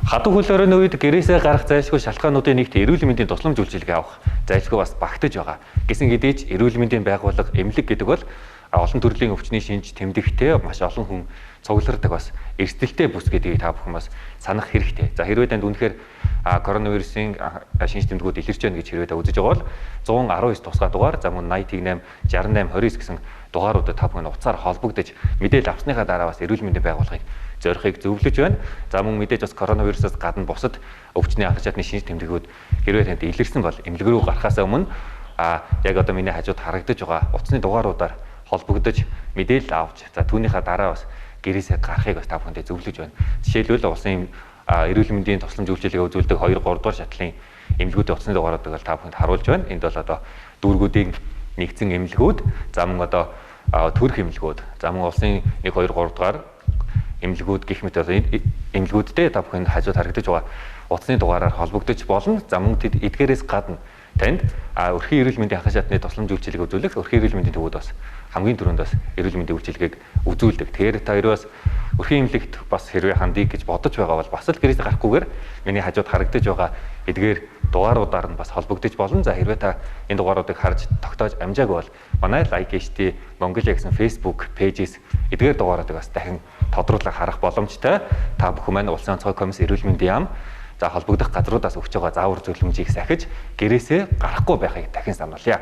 Хатуу хөлөөрөний үед гэрээсээ гарах зайлшгүй шалтгаануудын нэгт эрүүл мэндийн тусламж үйлчилгээ авах зайлшгүй бас багтаж байгаа. Гэсэн хэдий ч эрүүл мэндийн байгууллага эмнэлэг гэдэг бол олон төрлийн өвчний шинж тэмдэгтэй маш олон хүн цуглардаг бас эрсдэлтэй бүс гэдгийг та бүхэн бас санах хэрэгтэй. За хэрвээ танд үнэхээр коронавирусын шинж тэмдгүүд илэрч байна гэж хэрвээ та үзэж байгаа бол 119 тусгай дугаар, за мөн 88 68 29 гэсэн дугааруудад та бүхэн утсаар холбогдож мэдээлэл авсныхаа дараа бас эрүүл мэндийн байгууллагыг зорихыг зөвлөж байна. За мөн мэдээж бас коронавирусаас гадна бусад өвчний анх шатны шинж тэмдгүүд хэрвээ танд илэрсэн бол эмнэлэг рүү гарахаас өмнө яг одоо миний хажууд харагдаж байгаа утасны дугааруудаар холбогдож мэдээлэл авч за түүнийхээ дараа бас гэрээсээ гарахыг бас та бүхэндээ зөвлөж байна. Жишээлбэл улсын эрүүл мэндийн тусламж үйлчилгээ үзүүлдэг 2 3 дугаар шатлын эмнэлгүүдийн утасны дугааруудыг бол та бүхэнд харуулж байна. Энд бол одоо дүүргүүдийн нэгдсэн эмнэлгүүд, за мөн одоо төрх эмнэлгүүд, за мөн улсын 1 2 3 дугаар эмнэлгүүд гэх мэт эмнэлгүүдтэй та бүхэнд хажууд харагдаж байгаа утасны дугаараар холбогдож болно. За мөн тэд эдгээрээс гадна танд өрхийн эрүүл мэндийн анхан шатны тусламж үйлчилгээг үзүүлэх өрхийн эрүүл мэндийн төвүүд бас хамгийн түрүүнд бас эрүүл мэндийн үйлчилгээг үзүүлдэг. Тэгэхээр та хоёроо бас өрхийн эмнэлэгт бас хэрвээ хандъя гэж бодож байгаа бол бас л гэрээс гарахгүйгээр миний хажууд харагдаж байгаа эдгээр дугааруудаар нь бас холбогдож болно. За хэрвээ та энэ дугааруудыг харж тогтоож амжаагүй бол манай Like HT Mongolia гэсэн Facebook пэйжээс эдгээр дугааруудыг бас дахин тодруулан харах боломжтой. Та бүхэн маань улсын онцгой комисс эрүүл мэндийн яам за холбогдох газруудаас өгч байгаа заавар зөвлөмжийг сахиж гэрээсээ гарахгүй байхыг дахин сануулъя.